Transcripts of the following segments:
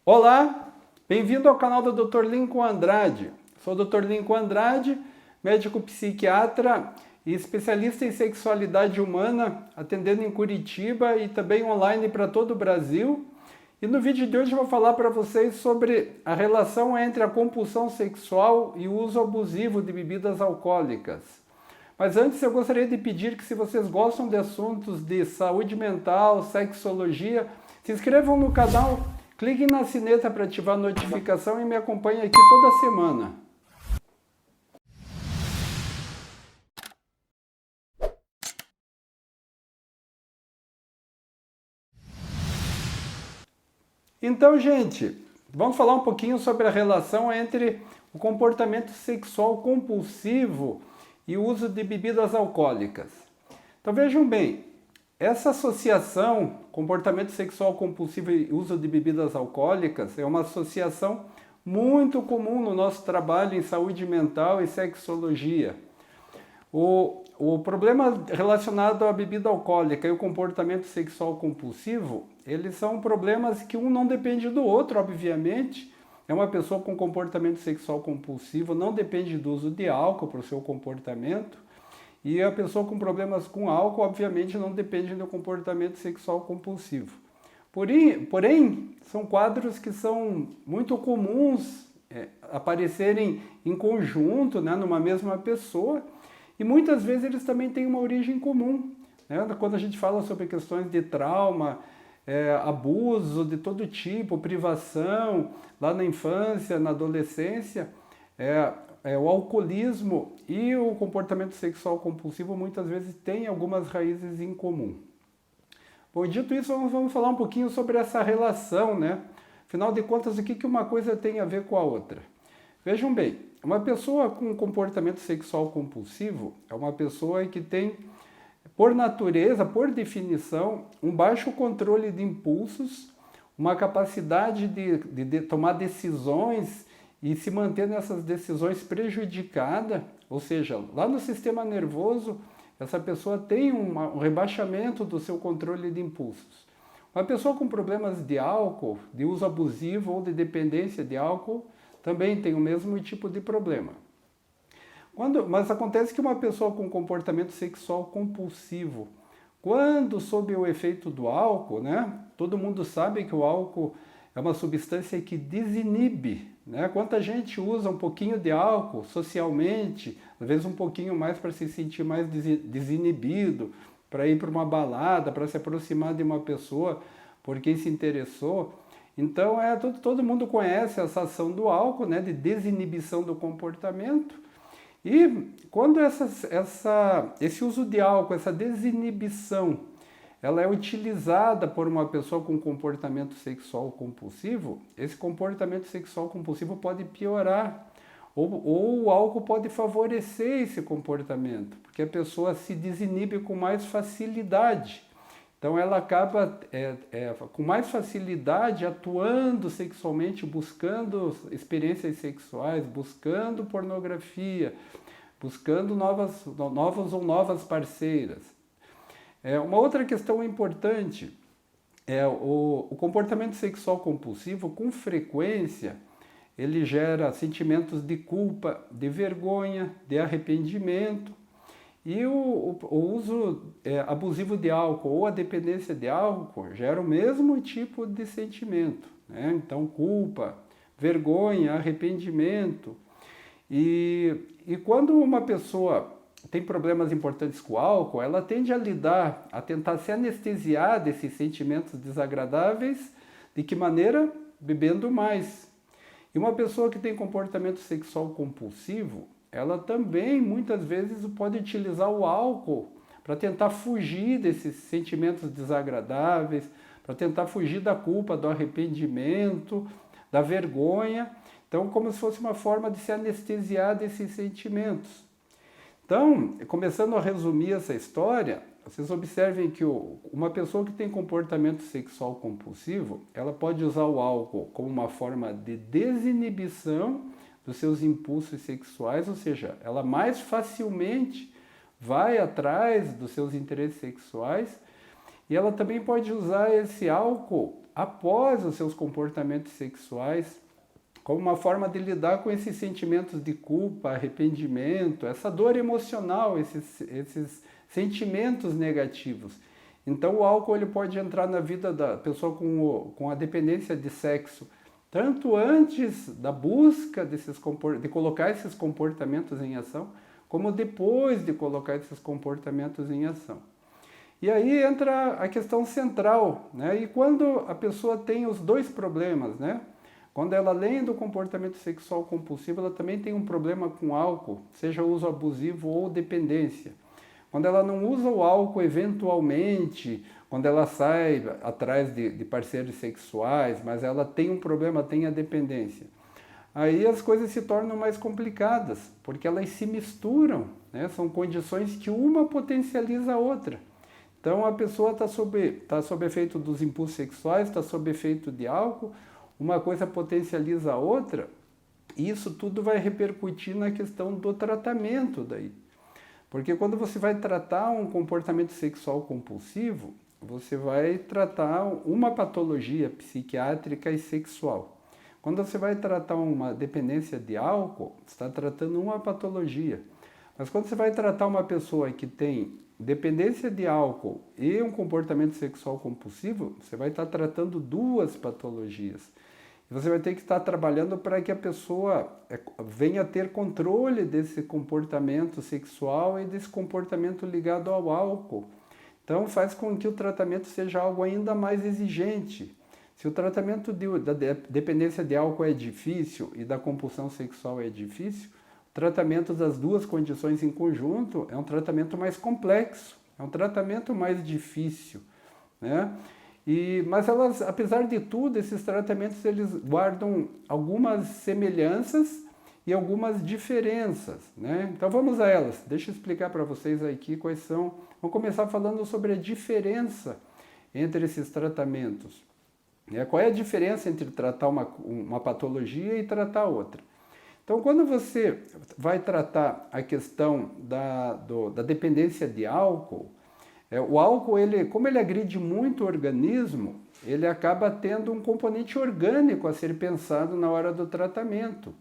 Olá, bem-vindo ao canal do Dr. Lincoln Andrade. Sou o Dr. Lincoln Andrade, médico psiquiatra e especialista em sexualidade humana, atendendo em Curitiba e também online para todo o Brasil. E no vídeo de hoje eu vou falar para vocês sobre a relação entre a compulsão sexual e o uso abusivo de bebidas alcoólicas. Mas antes eu gostaria de pedir que, se vocês gostam de assuntos de saúde mental, sexologia, se inscrevam no canal, cliquem na sineta para ativar a notificação e me acompanhem aqui toda semana. Então, gente, vamos falar um pouquinho sobre a relação entre o comportamento sexual compulsivo e o uso de bebidas alcoólicas. Então vejam bem, essa associação, comportamento sexual compulsivo e uso de bebidas alcoólicas, é uma associação muito comum no nosso trabalho em saúde mental e sexologia. O problema relacionado à bebida alcoólica e o comportamento sexual compulsivo, eles são problemas que um não depende do outro, obviamente. É uma pessoa com comportamento sexual compulsivo, não depende do uso de álcool para o seu comportamento. E a pessoa com problemas com álcool, obviamente, não depende do comportamento sexual compulsivo. Porém, são quadros que são muito comuns aparecerem em conjunto, né, numa mesma pessoa, e muitas vezes eles também têm uma origem comum. Né? Quando a gente fala sobre questões de trauma, abuso de todo tipo, privação, lá na infância, na adolescência, o alcoolismo e o comportamento sexual compulsivo muitas vezes têm algumas raízes em comum. Bom, dito isso, vamos falar um pouquinho sobre essa relação, né? Afinal de contas, o que uma coisa tem a ver com a outra? Vejam bem, uma pessoa com comportamento sexual compulsivo é uma pessoa que tem, por natureza, por definição, um baixo controle de impulsos, uma capacidade de tomar decisões e se manter nessas decisões prejudicada, ou seja, lá no sistema nervoso, essa pessoa tem um rebaixamento do seu controle de impulsos. Uma pessoa com problemas de álcool, de uso abusivo ou de dependência de álcool, também tem o mesmo tipo de problema. Mas acontece que uma pessoa com comportamento sexual compulsivo, quando sob o efeito do álcool, né? Todo mundo sabe que o álcool é uma substância que desinibe, né? Quanta gente usa um pouquinho de álcool socialmente, às vezes um pouquinho mais para se sentir mais desinibido, para ir para uma balada, para se aproximar de uma pessoa por quem se interessou. Então, todo mundo conhece essa ação do álcool, né, de desinibição do comportamento. E quando esse uso de álcool, essa desinibição, ela é utilizada por uma pessoa com comportamento sexual compulsivo, esse comportamento sexual compulsivo pode piorar. Ou o álcool pode favorecer esse comportamento, porque a pessoa se desinibe com mais facilidade. Então ela acaba com mais facilidade atuando sexualmente, buscando experiências sexuais, buscando pornografia, buscando novas ou novas parceiras. Uma outra questão importante é o comportamento sexual compulsivo, com frequência, ele gera sentimentos de culpa, de vergonha, de arrependimento. E o uso abusivo de álcool ou a dependência de álcool gera o mesmo tipo de sentimento, né? Então, culpa, vergonha, arrependimento. E quando uma pessoa tem problemas importantes com o álcool, ela tende a tentar se anestesiar desses sentimentos desagradáveis. De que maneira? Bebendo mais. E uma pessoa que tem comportamento sexual compulsivo, ela também muitas vezes pode utilizar o álcool para tentar fugir desses sentimentos desagradáveis, para tentar fugir da culpa, do arrependimento, da vergonha. Então, como se fosse uma forma de se anestesiar desses sentimentos. Então, começando a resumir essa história, vocês observem que uma pessoa que tem comportamento sexual compulsivo, ela pode usar o álcool como uma forma de desinibição dos seus impulsos sexuais, ou seja, ela mais facilmente vai atrás dos seus interesses sexuais E ela também pode usar esse álcool após os seus comportamentos sexuais como uma forma de lidar com esses sentimentos de culpa, arrependimento, essa dor emocional, esses sentimentos negativos. Então o álcool ele pode entrar na vida da pessoa com a dependência de sexo, tanto antes da busca de colocar esses comportamentos em ação, como depois de colocar esses comportamentos em ação. E aí entra a questão central, né? E quando a pessoa tem os dois problemas, né? Quando ela, além do comportamento sexual compulsivo, ela também tem um problema com álcool, seja uso abusivo ou dependência. Quando ela não usa o álcool eventualmente, quando ela sai atrás de parceiros sexuais, mas ela tem um problema, tem a dependência. Aí as coisas se tornam mais complicadas, porque elas se misturam, né? São condições que uma potencializa a outra. Então a pessoa está sob efeito dos impulsos sexuais, está sob efeito de álcool, uma coisa potencializa a outra, e isso tudo vai repercutir na questão do tratamento daí. Porque quando você vai tratar um comportamento sexual compulsivo, você vai tratar uma patologia psiquiátrica e sexual. Quando você vai tratar uma dependência de álcool, você está tratando uma patologia. Mas quando você vai tratar uma pessoa que tem dependência de álcool e um comportamento sexual compulsivo, você vai estar tratando duas patologias. E você vai ter que estar trabalhando para que a pessoa venha a ter controle desse comportamento sexual e desse comportamento ligado ao álcool. Então faz com que o tratamento seja algo ainda mais exigente. Se o tratamento da dependência de álcool é difícil e da compulsão sexual é difícil, o tratamento das duas condições em conjunto é um tratamento mais complexo, é um tratamento mais difícil, né? Mas elas, apesar de tudo, esses tratamentos eles guardam algumas semelhanças e algumas diferenças, né? Então vamos a elas. Deixa eu explicar para vocês aqui quais são. Vamos começar falando sobre a diferença entre esses tratamentos. Qual é a diferença entre tratar uma patologia e tratar outra? Então, quando você vai tratar a questão da dependência de álcool, o álcool, como ele agride muito o organismo, ele acaba tendo um componente orgânico a ser pensado na hora do tratamento,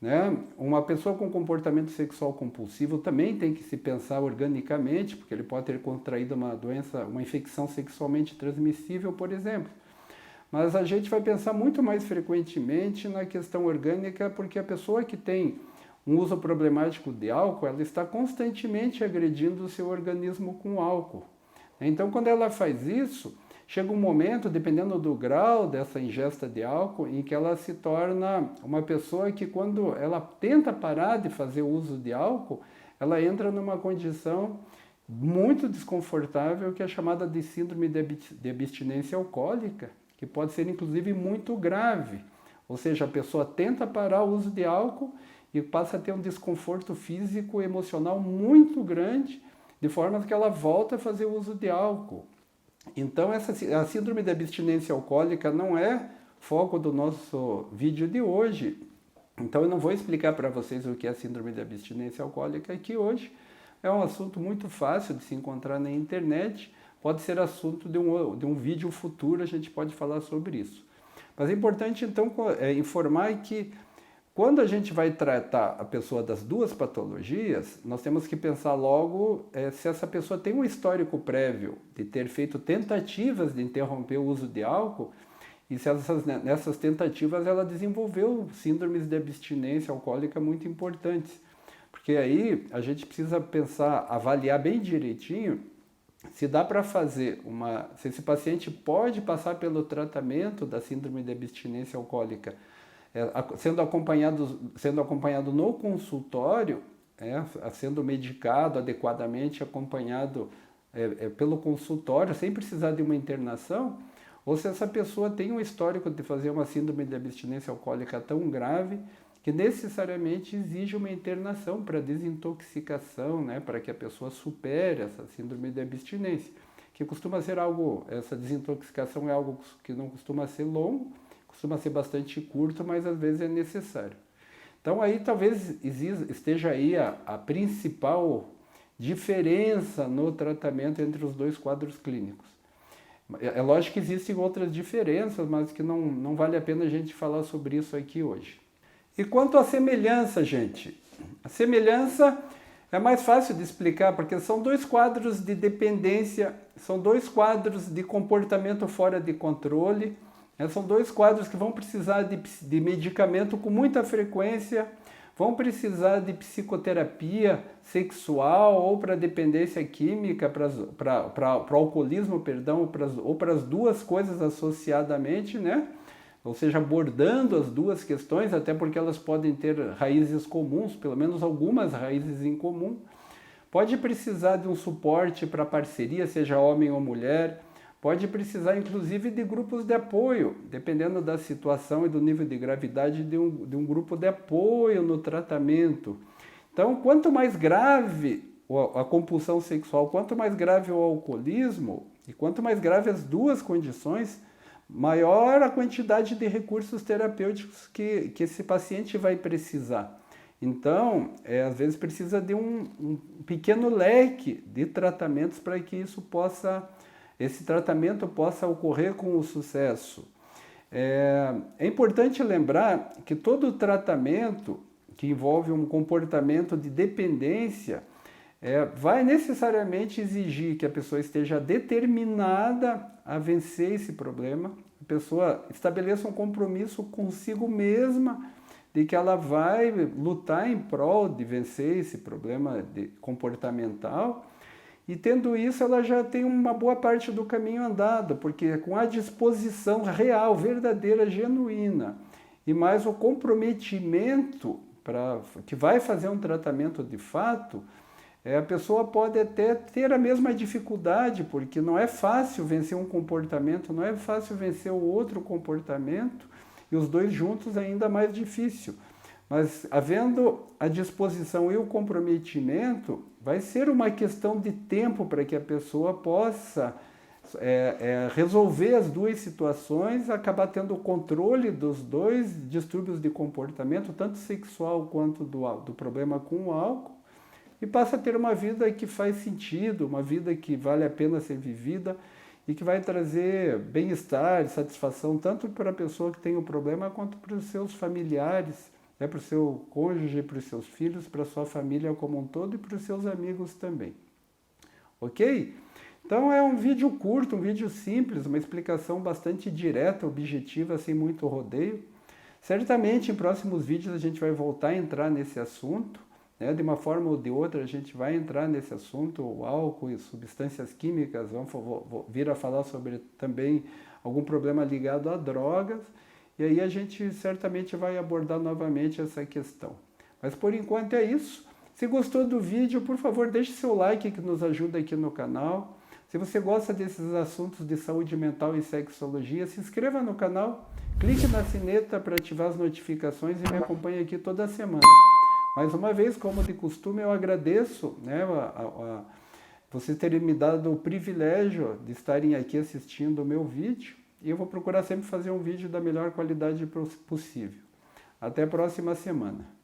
né? Uma pessoa com comportamento sexual compulsivo também tem que se pensar organicamente, porque ele pode ter contraído uma doença, uma infecção sexualmente transmissível, por exemplo. Mas a gente vai pensar muito mais frequentemente na questão orgânica, porque a pessoa que tem um uso problemático de álcool, ela está constantemente agredindo o seu organismo com álcool. Então, quando ela faz isso, chega um momento, dependendo do grau dessa ingesta de álcool, em que ela se torna uma pessoa que, quando ela tenta parar de fazer uso de álcool, ela entra numa condição muito desconfortável, que é chamada de síndrome de abstinência alcoólica, que pode ser, inclusive, muito grave. Ou seja, a pessoa tenta parar o uso de álcool e passa a ter um desconforto físico e emocional muito grande, de forma que ela volta a fazer uso de álcool. Então, a síndrome de abstinência alcoólica não é foco do nosso vídeo de hoje. Então, eu não vou explicar para vocês o que é a síndrome de abstinência alcoólica aqui hoje. É um assunto muito fácil de se encontrar na internet. Pode ser assunto de um vídeo futuro, a gente pode falar sobre isso. Mas é importante, então, informar que quando a gente vai tratar a pessoa das duas patologias, nós temos que pensar logo se essa pessoa tem um histórico prévio de ter feito tentativas de interromper o uso de álcool e se nessas tentativas ela desenvolveu síndromes de abstinência alcoólica muito importantes. Porque aí a gente precisa pensar, avaliar bem direitinho se dá para fazer se esse paciente pode passar pelo tratamento da síndrome de abstinência alcoólica, sendo acompanhado no consultório, sendo medicado adequadamente, acompanhado pelo consultório, sem precisar de uma internação, ou se essa pessoa tem um histórico de fazer uma síndrome de abstinência alcoólica tão grave que necessariamente exige uma internação para desintoxicação, né, para que a pessoa supere essa síndrome de abstinência, que costuma ser essa desintoxicação é algo que não costuma ser longo, costuma ser bastante curto, mas às vezes é necessário. Então aí talvez esteja aí a principal diferença no tratamento entre os dois quadros clínicos. É lógico que existem outras diferenças, mas que não vale a pena a gente falar sobre isso aqui hoje. E quanto à semelhança, gente? A semelhança é mais fácil de explicar, porque são dois quadros de dependência, são dois quadros de comportamento fora de controle, né? São dois quadros que vão precisar de medicamento com muita frequência, vão precisar de psicoterapia sexual ou para dependência química, para o alcoolismo, perdão, ou para as duas coisas associadamente, né? Ou seja, abordando as duas questões, até porque elas podem ter raízes comuns, pelo menos algumas raízes em comum. Pode precisar de um suporte para parceria, seja homem ou mulher. Pode precisar, inclusive, de grupos de apoio, dependendo da situação e do nível de gravidade, de um grupo de apoio no tratamento. Então, quanto mais grave a compulsão sexual, quanto mais grave o alcoolismo, e quanto mais grave as duas condições, maior a quantidade de recursos terapêuticos que esse paciente vai precisar. Então, às vezes precisa de um pequeno leque de tratamentos para que esse tratamento possa ocorrer com o sucesso. É importante lembrar que todo tratamento que envolve um comportamento de dependência vai necessariamente exigir que a pessoa esteja determinada a vencer esse problema, a pessoa estabeleça um compromisso consigo mesma de que ela vai lutar em prol de vencer esse problema comportamental, e tendo isso ela já tem uma boa parte do caminho andado, porque com a disposição real, verdadeira, genuína, e mais o comprometimento que vai fazer um tratamento de fato, a pessoa pode até ter a mesma dificuldade, porque não é fácil vencer um comportamento, não é fácil vencer o outro comportamento, e os dois juntos é ainda mais difícil. Mas havendo a disposição e o comprometimento, vai ser uma questão de tempo para que a pessoa possa resolver as duas situações, acabar tendo o controle dos dois distúrbios de comportamento, tanto sexual quanto do problema com o álcool, e passa a ter uma vida que faz sentido, uma vida que vale a pena ser vivida e que vai trazer bem-estar, satisfação, tanto para a pessoa que tem o problema, quanto para os seus familiares, para o seu cônjuge, para os seus filhos, para a sua família como um todo e para os seus amigos também. Ok? Então é um vídeo curto, um vídeo simples, uma explicação bastante direta, objetiva, sem muito rodeio. Certamente em próximos vídeos a gente vai voltar a entrar nesse assunto, né? De uma forma ou de outra a gente vai entrar nesse assunto, o álcool e substâncias químicas, vamos vir a falar sobre também algum problema ligado a drogas, e aí a gente certamente vai abordar novamente essa questão. Mas por enquanto é isso. Se gostou do vídeo, por favor, deixe seu like que nos ajuda aqui no canal. Se você gosta desses assuntos de saúde mental e sexologia, se inscreva no canal, clique na sineta para ativar as notificações e me acompanhe aqui toda semana. Mais uma vez, como de costume, eu agradeço, né, vocês terem me dado o privilégio de estarem aqui assistindo o meu vídeo, e eu vou procurar sempre fazer um vídeo da melhor qualidade possível. Até a próxima semana.